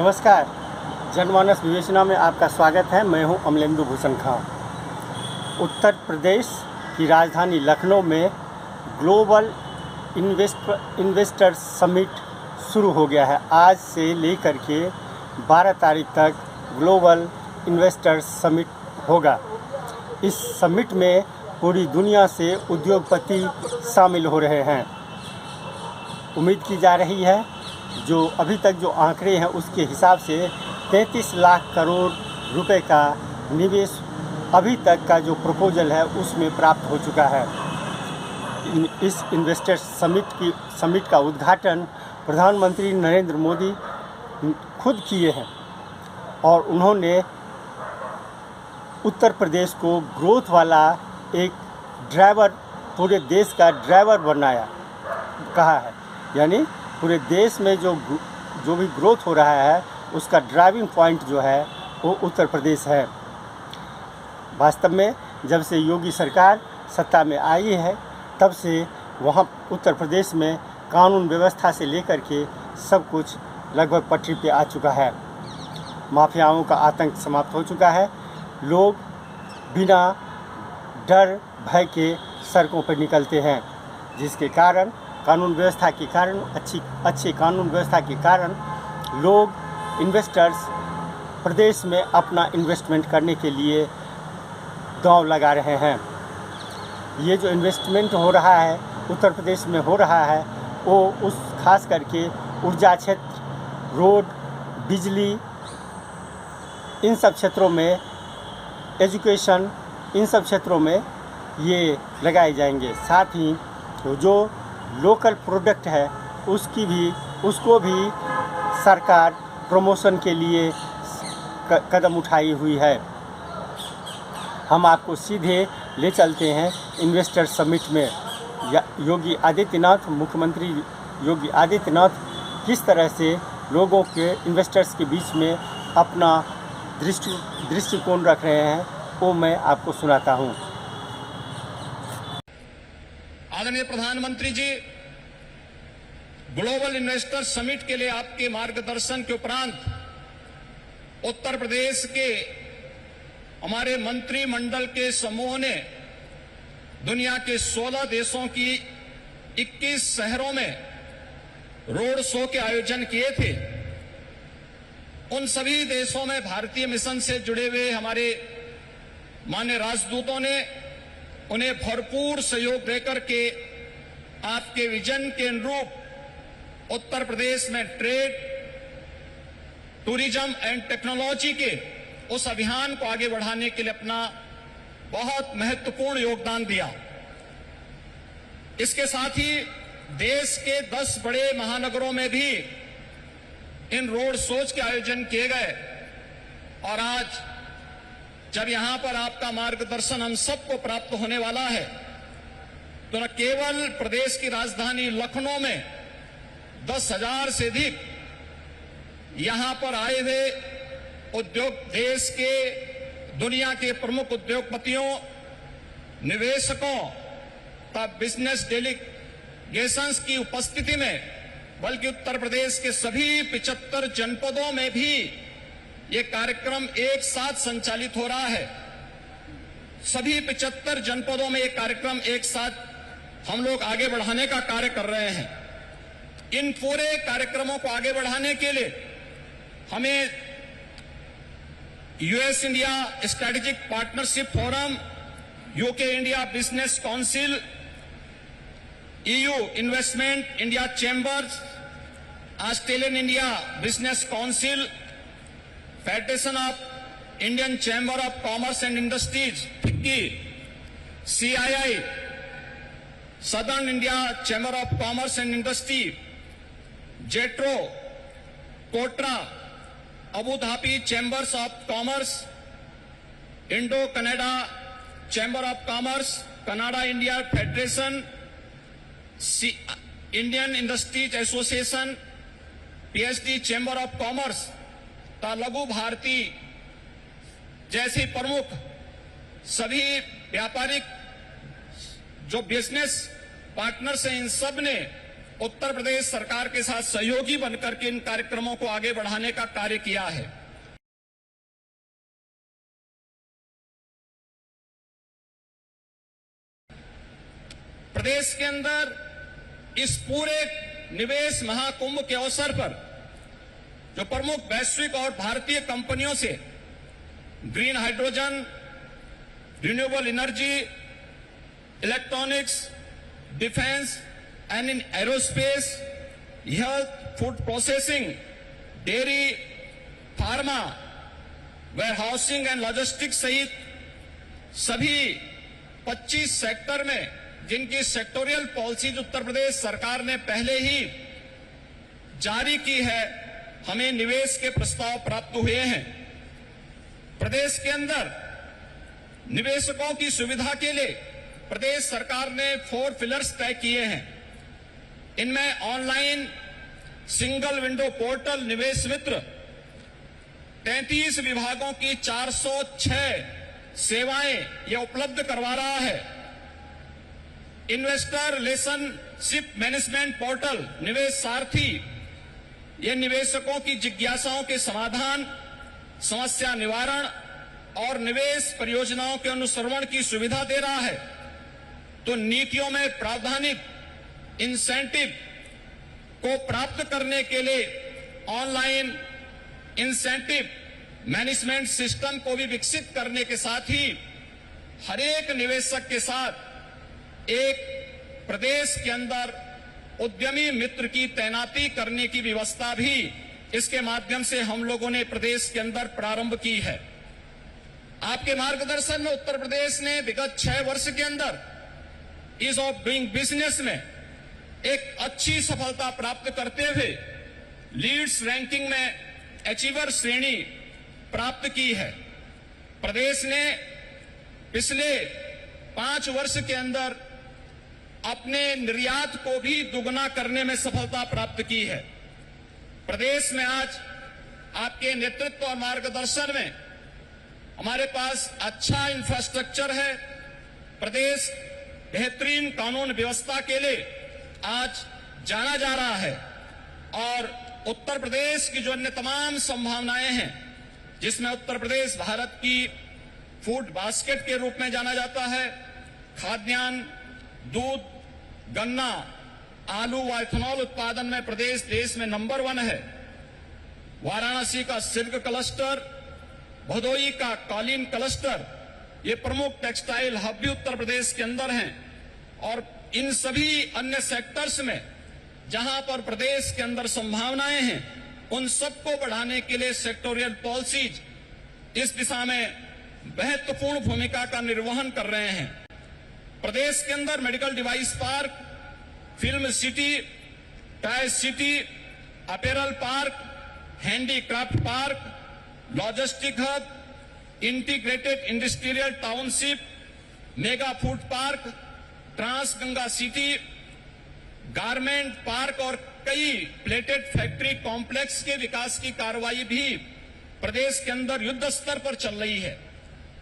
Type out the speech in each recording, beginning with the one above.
नमस्कार। जनमानस विवेचना में आपका स्वागत है। मैं हूं अमलेंदु भूषण खां। उत्तर प्रदेश की राजधानी लखनऊ में ग्लोबल इन्वेस्टर्स समिट शुरू हो गया है। आज से लेकर के 12 तारीख तक ग्लोबल इन्वेस्टर्स समिट होगा। इस समिट में पूरी दुनिया से उद्योगपति शामिल हो रहे हैं। उम्मीद की जा रही है जो अभी तक जो आंकड़े हैं उसके हिसाब से 33 लाख करोड़ रुपए का निवेश अभी तक का जो प्रपोजल है उसमें प्राप्त हो चुका है। इस इन्वेस्टर्स समिट का उद्घाटन प्रधानमंत्री नरेंद्र मोदी खुद किए हैं और उन्होंने उत्तर प्रदेश को ग्रोथ वाला एक ड्राइवर, पूरे देश का ड्राइवर बनाया कहा है। यानी पूरे देश में जो भी ग्रोथ हो रहा है उसका ड्राइविंग पॉइंट जो है वो उत्तर प्रदेश है। वास्तव में जब से योगी सरकार सत्ता में आई है तब से वहाँ उत्तर प्रदेश में कानून व्यवस्था से लेकर के सब कुछ लगभग पटरी पे आ चुका है। माफियाओं का आतंक समाप्त हो चुका है। लोग बिना डर भय के सड़कों पर निकलते हैं, जिसके कारण कानून व्यवस्था के कारण अच्छी कानून व्यवस्था के कारण लोग इन्वेस्टर्स प्रदेश में अपना इन्वेस्टमेंट करने के लिए दांव लगा रहे हैं। ये जो इन्वेस्टमेंट हो रहा है उत्तर प्रदेश में हो रहा है वो उस खास करके ऊर्जा क्षेत्र, रोड, बिजली, इन सब क्षेत्रों में, एजुकेशन, इन सब क्षेत्रों में ये लगाए जाएंगे। साथ ही जो लोकल प्रोडक्ट है उसको भी सरकार प्रमोशन के लिए कदम उठाई हुई है। हम आपको सीधे ले चलते हैं इन्वेस्टर समिट में। योगी आदित्यनाथ, मुख्यमंत्री योगी आदित्यनाथ किस तरह से लोगों के, इन्वेस्टर्स के बीच में अपना दृष्टिकोण रख रहे हैं वो मैं आपको सुनाता हूँ। आदरणीय प्रधानमंत्री जी, ग्लोबल इन्वेस्टर समिट के लिए आपके मार्गदर्शन के उपरांत उत्तर प्रदेश के हमारे मंत्रिमंडल के समूह ने दुनिया के 16 देशों की 21 शहरों में रोड शो के आयोजन किए थे। उन सभी देशों में भारतीय मिशन से जुड़े हुए हमारे माननीय राजदूतों ने उन्हें भरपूर सहयोग देकर के आपके विजन के अनुरूप उत्तर प्रदेश में ट्रेड, टूरिज्म एंड टेक्नोलॉजी के उस अभियान को आगे बढ़ाने के लिए अपना बहुत महत्वपूर्ण योगदान दिया। इसके साथ ही देश के 10 बड़े महानगरों में भी इन रोड शोज के आयोजन किए गए और आज जब यहां पर आपका मार्गदर्शन हम सबको प्राप्त होने वाला है तो न केवल प्रदेश की राजधानी लखनऊ में 10,000 से अधिक यहां पर आए हुए उद्योग, देश के, दुनिया के प्रमुख उद्योगपतियों, निवेशकों का बिजनेस डेलीगेशंस की उपस्थिति में, बल्कि उत्तर प्रदेश के सभी 75 जनपदों में भी ये कार्यक्रम एक साथ संचालित हो रहा है। सभी 75 जनपदों में ये कार्यक्रम एक साथ हम लोग आगे बढ़ाने का कार्य कर रहे हैं। इन पूरे कार्यक्रमों को आगे बढ़ाने के लिए हमें US India strategic partnership forum, UK India business council, EU investment India chambers, Australian India business council, federation of Indian chamber of commerce and industries FICCI, CII, southern India chamber of commerce and industry, JETRO, KOTRA, Abu Dhabi chambers of commerce, Indo Canada chamber of commerce, Canada India federation, Indian industries association, PHD chamber of commerce, Laghu Bharati जैसी प्रमुख सभी व्यापारिक जो business partners हैं, इन सब ने उत्तर प्रदेश सरकार के साथ सहयोगी बनकर के इन कार्यक्रमों को आगे बढ़ाने का कार्य किया है। प्रदेश के अंदर इस पूरे निवेश महाकुंभ के अवसर पर जो प्रमुख वैश्विक और भारतीय कंपनियों से green hydrogen, renewable energy, electronics, defence and in aerospace, health, food processing, dairy, pharma, warehousing and logistics सहित सभी 25 सेक्टर में जिनकी सेक्टोरियल पॉलिसीज उत्तर प्रदेश सरकार ने पहले ही जारी की है, हमें निवेश के प्रस्ताव प्राप्त हुए हैं। प्रदेश के अंदर निवेशकों की सुविधा के लिए प्रदेश सरकार ने 4 पिलर्स तय किए हैं। इनमें ऑनलाइन सिंगल विंडो पोर्टल निवेश मित्र, 33 विभागों की 406 सेवाएं यह उपलब्ध करवा रहा है। इन्वेस्टर रिलेशनशिप मैनेजमेंट पोर्टल निवेश सारथी, यह निवेशकों की जिज्ञासाओं के समाधान, समस्या निवारण और निवेश परियोजनाओं के अनुश्रवण की सुविधा दे रहा है। तो नीतियों में प्रावधानिक इंसेंटिव को प्राप्त करने के लिए ऑनलाइन इंसेंटिव मैनेजमेंट सिस्टम को भी विकसित करने के साथ ही हर एक निवेशक के साथ एक प्रदेश के अंदर उद्यमी मित्र की तैनाती करने की व्यवस्था भी इसके माध्यम से हम लोगों ने प्रदेश के अंदर प्रारंभ की है। आपके मार्गदर्शन में उत्तर प्रदेश ने विगत 6 वर्ष के अंदर ईज ऑफ डूइंग बिजनेस में एक अच्छी सफलता प्राप्त करते हुए लीड्स रैंकिंग में अचीवर श्रेणी प्राप्त की है। प्रदेश ने पिछले 5 वर्ष के अंदर अपने निर्यात को भी दुगना करने में सफलता प्राप्त की है। प्रदेश में आज आपके नेतृत्व और मार्गदर्शन में हमारे पास अच्छा इंफ्रास्ट्रक्चर है। प्रदेश बेहतरीन कानून व्यवस्था के लिए आज जाना जा रहा है और उत्तर प्रदेश की जो अन्य तमाम संभावनाएं हैं, जिसमें उत्तर प्रदेश भारत की फूड बास्केट के रूप में जाना जाता है, खाद्यान्न, दूध, गन्ना, आलू व इथेनॉल उत्पादन में प्रदेश देश में नंबर 1 है। वाराणसी का सिल्क क्लस्टर, भदोई का कालीन क्लस्टर, ये प्रमुख टेक्सटाइल हब भी उत्तर प्रदेश के अंदर हैं और इन सभी अन्य सेक्टर्स में जहां पर प्रदेश के अंदर संभावनाएं हैं, उन सबको बढ़ाने के लिए सेक्टोरियल पॉलिसीज इस दिशा में महत्वपूर्ण भूमिका का निर्वहन कर रहे हैं। प्रदेश के अंदर medical device park, film city, tyre city, apparel park, handicraft park, logistic hub, integrated industrial township, mega food park, trans Ganga city, garment park और कई प्लेटेड फैक्ट्री कॉम्प्लेक्स के विकास की कार्रवाई भी प्रदेश के अंदर युद्ध स्तर पर चल रही है।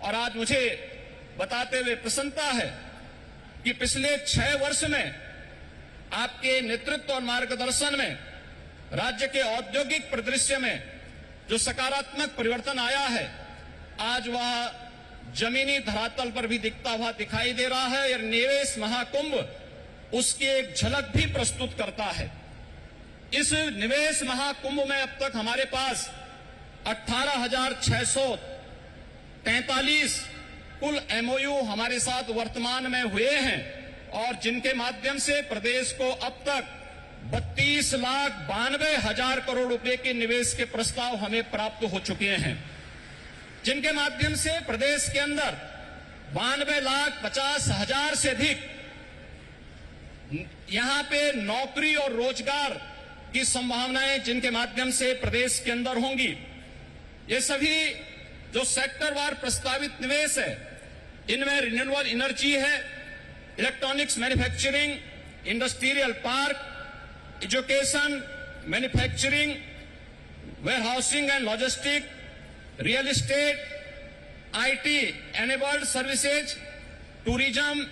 और आज मुझे बताते हुए प्रसन्नता है कि पिछले 6 वर्ष में आपके नेतृत्व और मार्गदर्शन में राज्य के औद्योगिक परिदृश्य में जो सकारात्मक परिवर्तन आया है, आज वह जमीनी धरातल पर भी दिखता हुआ दिखाई दे रहा है। और निवेश महाकुंभ उसकी एक झलक भी प्रस्तुत करता है। इस निवेश महाकुंभ में अब तक हमारे पास 18,643 कुल एमओयू हमारे साथ वर्तमान में हुए हैं और जिनके माध्यम से प्रदेश को अब तक 32,92,000 करोड़ रुपए के निवेश के प्रस्ताव हमें प्राप्त हो चुके हैं, जिनके माध्यम से प्रदेश के अंदर 92,50,000 से अधिक यहां पे नौकरी और रोजगार की संभावनाएं जिनके माध्यम से प्रदेश के अंदर होंगी। ये सभी जो सेक्टरवार प्रस्तावित निवेश है, इनमें रिन्यूएबल एनर्जी है, electronics manufacturing, industrial park, education, manufacturing, warehousing and logistic, real estate, IT enabled services, tourism,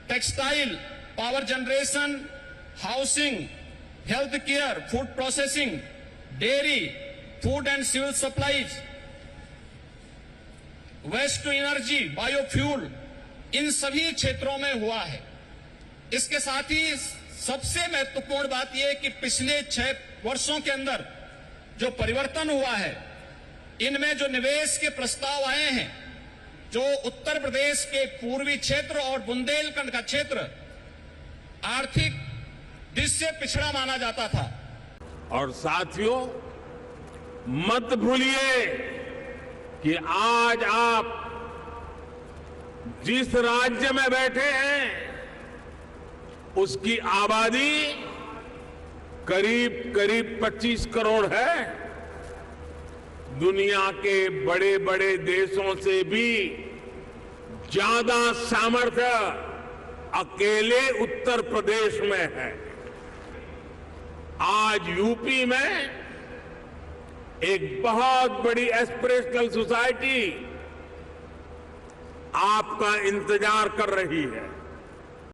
textile, power generation, housing, health care, food processing, dairy, food and civil supplies, waste to energy, biofuel, इन सभी क्षेत्रों में हुआ है। इसके साथ ही सबसे महत्वपूर्ण बात यह है कि पिछले 6 वर्षों के अंदर जो परिवर्तन हुआ है, इनमें जो निवेश के प्रस्ताव आए हैं, जो उत्तर प्रदेश के पूर्वी क्षेत्र और बुंदेलखंड का क्षेत्र आर्थिक दृष्टि से पिछड़ा माना जाता था। और साथियों, मत भूलिए कि आज आप जिस राज्य में बैठे हैं उसकी आबादी करीब करीब 25 करोड़ है। दुनिया के बड़े बड़े देशों से भी ज्यादा सामर्थ्य अकेले उत्तर प्रदेश में है। आज यूपी में एक बहुत बड़ी एस्पिरेशनल सोसाइटी आपका इंतजार कर रही है।